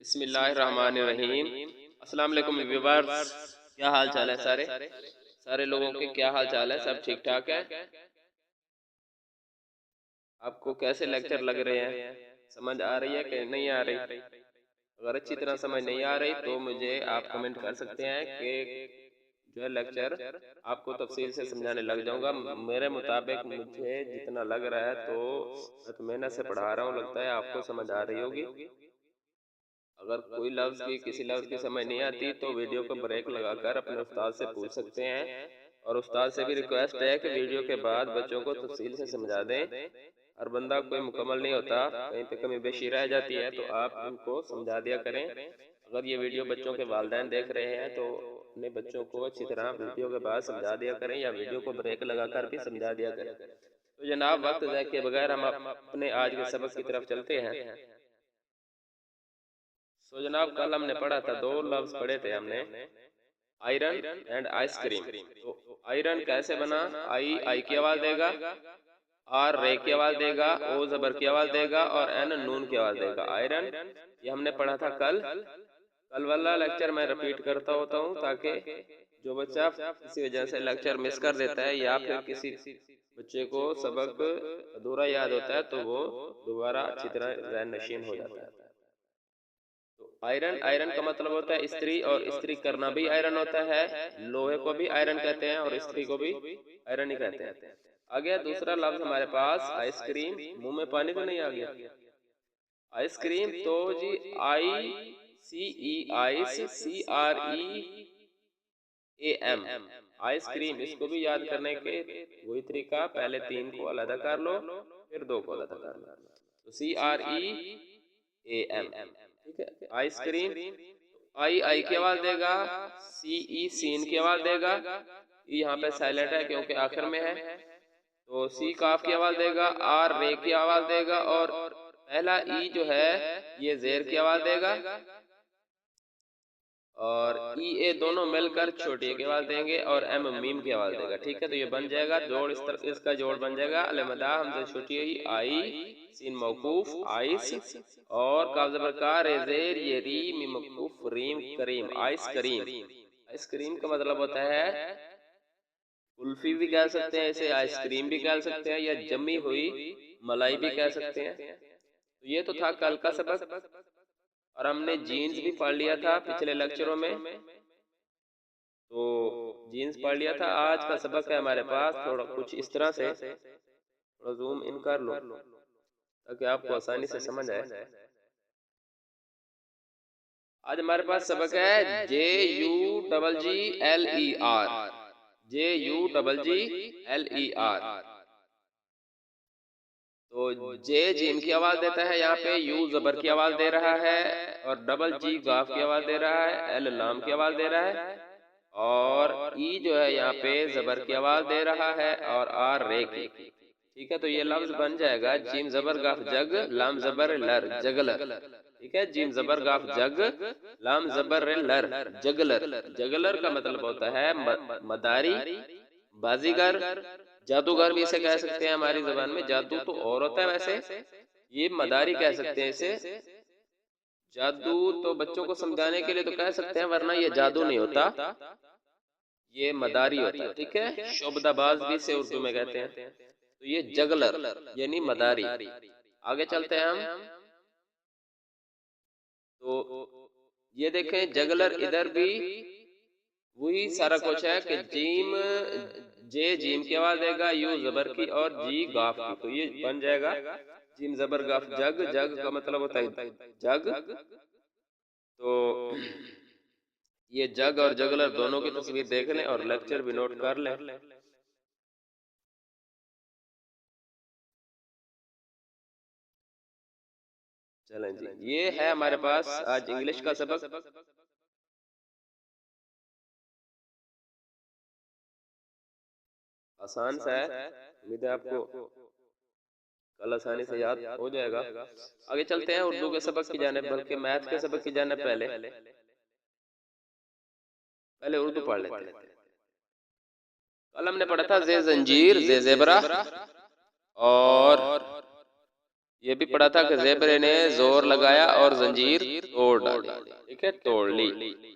बिस्मिल्लाहिर्रहमानिर्रहीम। अस्सलाम वालेकुम व्यूअर्स, क्या हाल चाल है सारे सारे लोगों के? क्या हाल चाल है? सब ठीक ठाक है? आपको कैसे लेक्चर लग रहे हैं? समझ आ रही है कि नहीं आ रही? अगर अच्छी तरह समझ नहीं आ रही तो मुझे आप कमेंट कर सकते हैं कि जो है लेक्चर आपको तफसील से समझाने लग जाऊंगा। मेरे मुताबिक मुझे जितना लग रहा है तो मैं तो मेहनत से पढ़ा रहा हूँ, लगता है आपको समझ आ रही होगी। अगर कोई लफ्ज़ की किसी लफ्ज़ की समझ नहीं आती तो वीडियो को ब्रेक लगाकर अपने उस्ताद से पूछ सकते हैं, और उस्ताद से भी रिक्वेस्ट है कि वीडियो के बाद बच्चों को तफसील से समझा दें। हर बंदा कोई मुकम्मल नहीं होता, कहीं पे कमी बेशी रह जाती है, तो आप उनको समझा दिया करें। अगर ये वीडियो बच्चों के वालिदैन देख रहे हैं तो अपने बच्चों को अच्छी तरह वीडियो के बाद समझा दिया करें, या वीडियो को ब्रेक लगाकर भी समझा दिया करें। तो जनाब, वक्त ज़ाया के बगैर हम अपने आज के सबक की तरफ चलते हैं। तो जनाब, कल हमने पढ़ा था, दो लफ्ज पढ़े थे हमने, आयरन एंड आइसक्रीम। तो आयरन कैसे बना? आई आई की आवाज देगा, आर रे की आवाज देगा, ओ जबर की आवाज देगा, और एन नून की आवाज देगा। आयरन, ये हमने पढ़ा था कल। कल वाला लेक्चर मैं रिपीट करता होता हूँ ताकि जो बच्चा किसी वजह से लेक्चर मिस कर देता है या फिर किसी बच्चे को सबक अधूरा याद होता है तो वो दोबारा अच्छी तरह ज़हन नशीन हो जाता है। आयरन, आयरन का मतलब होता है स्त्री, और स्त्री करना भी आयरन होता है। लोहे को भी आयरन कहते हैं और स्त्री को भी आयरन ही कहते हैं। आ गया दूसरा लफ्ज हमारे पास, आइसक्रीम। मुंह में पानी तो नहीं आ गया? आइसक्रीम तो जी, I C E, ice, C R E A M, ice cream. इसको भी याद करने के वही तरीका, पहले तीन को अलग कर लो फिर दो को अलग कर लो। तो सी आर ई ए एम, ठीक है, आइसक्रीम। आई आई की आवाज देगा, सी ई सीन की आवाज देगा। ई यहाँ पे साइलेंट है क्योंकि आखिर में है, तो सी काफ की आवाज देगा, आर रे की आवाज देगा, और पहला ई जो है ये जेर की आवाज देगा, और ई ए दोनों मिलकर छोटी की आवाज देंगे, और एम मीम की आवाज देगा। ठीक है, तो ये बन जाएगा जोड़, इस तरह इसका जोड़ बन जाएगा अलमदा हमसे छोटी हुई आई, सीन मौकूफ आइस, और काफ ज़बर का रेजेर ये री मीम मौकूफ रीम करीम, आइस करीम। आइसक्रीम का मतलब होता है कुल्फी भी कह सकते हैं इसे, आइसक्रीम भी कह सकते हैं, या जमी हुई मलाई भी कह सकते हैं। तो ये तो था कल का सबक, और हमने जीन्स भी पढ़ लिया था पिछले लेक्चरों में। तो जीन्स पढ़ लिया था। आज का सबक है हमारे पास थोड़ा कुछ इस तरह से, थोड़ा जूम इन कर लो ताकि आपको आसानी से समझ आए। आज हमारे पास सबक है J U double G L E R, J U double G L E R. तो जे जीम की आवाज देता है, यहाँ पे यू जबर की आवाज दे रहा है, और डबल जी गाफ की आवाज दे रहा है, एल लाम की आवाज दे रहा है, और ई जो है यहाँ पे जबर की आवाज दे रहा है, और आर रे की। ठीक है, तो ये लफ्ज बन जाएगा जीम जबर गाफ जग, लाम जबर लर, जगलर। ठीक है, जीम जबर गाफ जग, लाम जबर लर, जगलर। जगलर का मतलब होता है मदारी, बाजीगर, जादूगर भी इसे कह सकते हैं हमारी जबान में। जादू तो और होता है वैसे, ये मदारी कह सकते हैं इसे। जादू तो बच्चों को समझाने के लिए तो कह सकते हैं, वरना ये जादू नहीं होता, ये मदारी होता है। ठीक है, शोबदाबाज भी से उर्दू में कहते हैं। तो ये जगलर यानी मदारी। आगे चलते हैं हम। तो ये देखें, जगलर इधर भी वही सारा कुछ है कि जीम, जे जीम की आवाज देगा, यू जबर की, और जी गाफ की। तो ये बन जाएगा जीम जबर गाफ जग। जग का मतलब होता है जग। तो ये जग और जगलर दोनों की तस्वीर देख लें और लेक्चर भी नोट कर लें। चलें जी, ये है हमारे पास आज इंग्लिश का सबक। आसान सा है, उम्मीद है आपको कल आसानी से याद हो जाएगा। आगे चलते हैं उर्दू के सबक की जाने, बल्कि मैथ के सबक की जाने। पहले पहले उर्दू पढ़ लेते हैं। कल हमने पढ़ा था जे जंजीर, जे जेबरा, और ये भी पढ़ा था कि ज़ेबरे ने जोर लगाया और जंजीर तोड़ डाली, ठीक है, तोड़ ली।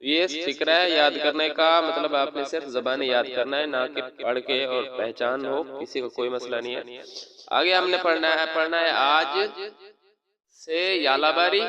ये फिक्र है याद करने का, मतलब आपने सिर्फ ज़बानी याद करना है, ना कि पढ़ के और पहचान हो, किसी को कोई मसला नहीं है। आगे हमने पढ़ना है आज से यालाबारी।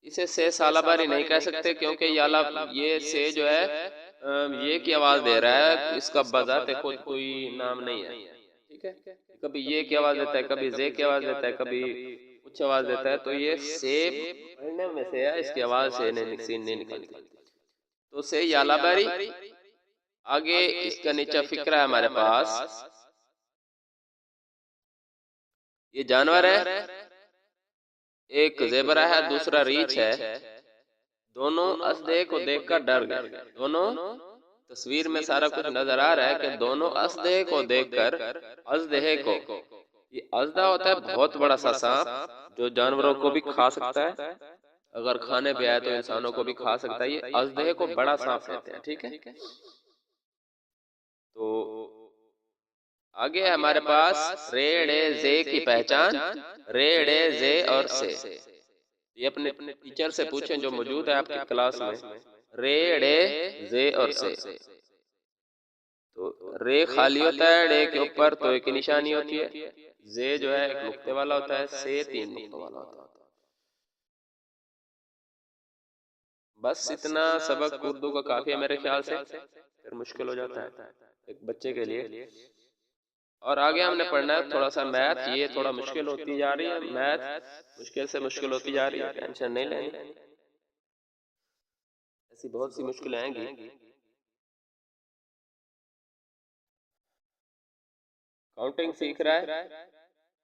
इसे से सालाबारी नहीं कह सकते क्योंकि याला ये से जो है ये की आवाज दे रहा है, इसका बजाते खुद कोई नाम नहीं है, ठीक है। कभी ये की आवाज देता है, कभी जे की आवाज देता है, कभी कुछ आवाज देता है, तो ये से पढ़ने में से है, इसकी आवाज से नहीं निकलती, तो से यालाबारी। आगे इसका नीचा फिक्रा है हमारे पास, ये जानवर है, एक ज़ेबरा है, दूसरा रीछ है, दोनों असदे को देखकर डर गए। दोनों तस्वीर में सारा कुछ नजर आ रहा है कि दोनों असदे को देखकर, अजदहे को, ये अजदा होता है बहुत बड़ा सा सांप जो जानवरों को भी खा सकता है, अगर खाने पे आए तो इंसानों को भी खा सकता है। ये अजदहे को बड़ा सांप कहते हैं, ठीक है। तो आगे है हमारे पास रे डे जे की पहचान, रे डे जे और से। ये अपने टीचर से पूछें जो मौजूद है आपकी क्लास में, रे डे जे और से। तो रे खाली होता है डे के ऊपर तो एक निशानी होती है, जे जो है एक नुक्ते वाला होता है, से 3 नुक्तों वाला होता है। बस इतना सबक उर्दू का काफी है मेरे ख्याल से, फिर मुश्किल हो जाता है एक बच्चे के लिए। और आगे हमने पढ़ना है थोड़ा सा मैथ, ये थोड़ा मुश्किल होती जा रही है, मैथ मुश्किल से मुश्किल होती जा रही है, टेंशन नहीं लेनी, ऐसी बहुत सी मुश्किलें आएंगी। काउंटिंग सीख रहा है,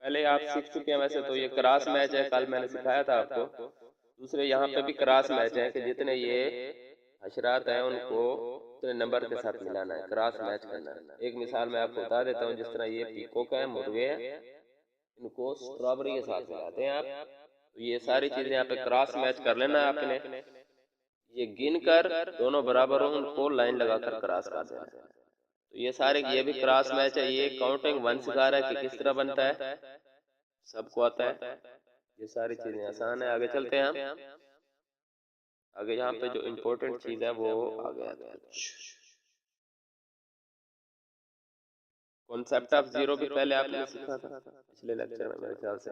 पहले आप सीख चुके हैं वैसे तो, ये क्रॉस मैच है, कल मैंने सिखाया था आपको। दूसरे यहाँ पे भी क्रॉस मैच है कि जितने ये हशरात हैं उनको उतने नंबर के साथ मिलाना है, क्रॉस मैच करना है। एक मिसाल मैं आपको बता देता हूँ, जिस तरह ये पीकॉक है, मुर्गे हैं, इनको स्ट्रॉबेरी के साथ मिलाते हैं आप, तो ये सारी चीजें यहाँ पे क्रॉस मैच कर लेना है आपने। ये गिन कर दोनों बराबर हो उनको लाइन लगाकर क्रॉस कर देना है। तो ये सारे, ये भी क्रॉस मैच है, ये काउंटिंग 1 सिखा रहा है कि किस तरह बनता है, सबको आता है। ये सारी चीजें आसान है। आगे चलते हैं हम, आगे यहाँ पे जो इम्पोर्टेंट चीज है वो आ गया कुछ कॉन्सेप्ट ऑफ जीरो भी पहले आपने सीखा था पिछले लेक्चर में मेरे ख्याल से।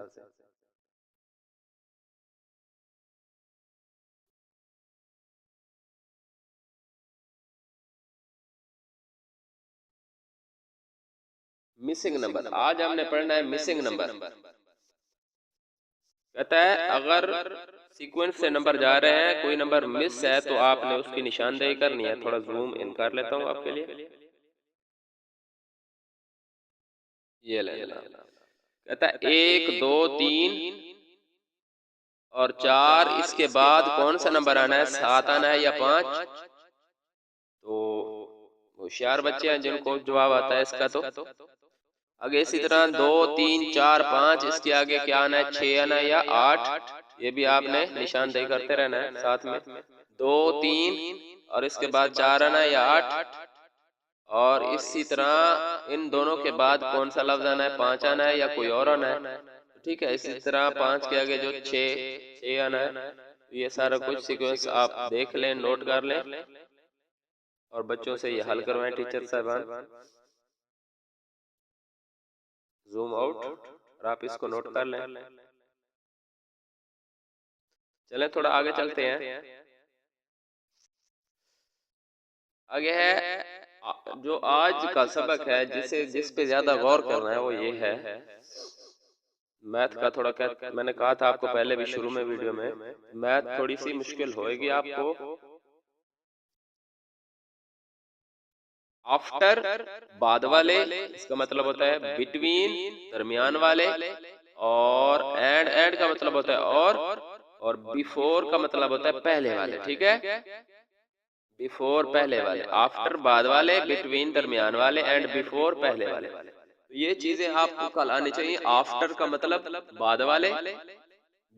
मिसिंग नंबर, आज हमने पढ़ना है मिसिंग नंबर। कहता है अगर सीक्वेंस से नंबर जा रहे हैं, कोई नंबर मिस है तो आपने उसकी निशानदेही करनी है। थोड़ा जूम इन कर लेता हूँ आपके लिए, ये लेना। कहता है 1 2 3 और 4, इसके बाद कौन सा नंबर आना है, 7 आना है या 5? तो होशियार बच्चे हैं जिनको जवाब आता है इसका। तो आगे इसी तरह 2 3 4 5, इसके आगे क्या आना है, 6 आना है या 8? ये भी आपने निशानदेही करते रहना है साथ में। 2 3 और इसके बाद 4 आना है या 8? और इसी तरह इन दोनों के बाद कौन सा लफ्ज आना है, 5 आना है या कोई और आना है? ठीक है, इसी तरह 5 के आगे जो 6 आना है। ये सारा कुछ सीक्वेंस आप देख लें, नोट कर लें और बच्चों से ये हल करवाएं टीचर साहबान। जूम आउट और आप इसको नोट कर लें। चलें थोड़ा आगे चलते हैं। आगे है जो आज का सबक है, जिस पे ज्यादा गौर करना है वो ये है मैथ का। थोड़ा क्या मैंने कहा था आपको पहले भी शुरू में वीडियो में, मैथ थोड़ी सी मुश्किल होएगी आपको। आफ्टर बाद वाले, इसका मतलब होता है बिटवीन दरमियान वाले, और एंड का मतलब होता है और बिफोर का मतलब होता है पहले वाले, ठीक है। बिफोर पहले वाले, आफ्टर बाद वाले, बिटवीन दरमियान वाले, एंड बिफोर पहले वाले। तो ये चीजें आपको कल आनी चाहिए। आफ्टर का मतलब बाद वाले,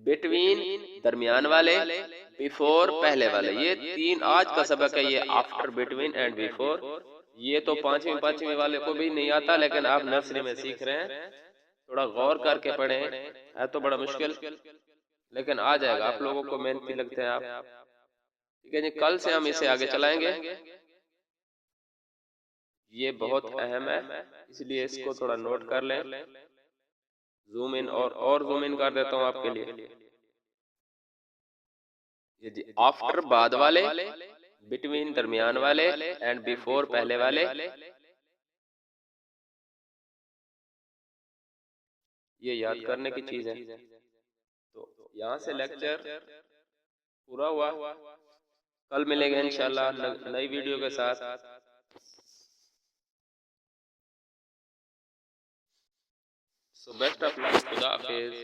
बिटवीन दरमियान वाले, बिफोर पहले वाले। ये 3 आज का सबक है, ये आफ्टर, बिटवीन एंड बिफोर। ये तो पांचवी वाले को भी नहीं आता, लेकिन आप नर्सरी में सीख रहे हैं थोड़ा गौर करके पढ़ें, है तो बड़ा मुश्किल लेकिन आ जाएगा। आप लोगों को मेहनती लगते हैं आप। ठीक है जी, कल से हम इसे आगे चलाएंगे। ये बहुत अहम है, इसलिए इसको थोड़ा नोट कर लें। जूम इन और जूम इन कर देता हूँ आपके लिए। ये जी आफ्टर बाद वाले, बिटवीन दरमियान वाले, एंड बिफोर पहले वाले। ये याद करने की चीज है। तो यहाँ से लेक्चर पूरा हुआ। कल मिलेंगे इंशाल्लाह नई वीडियो के साथ। सो बेस्ट ऑफ लक, खुदा हाफिज।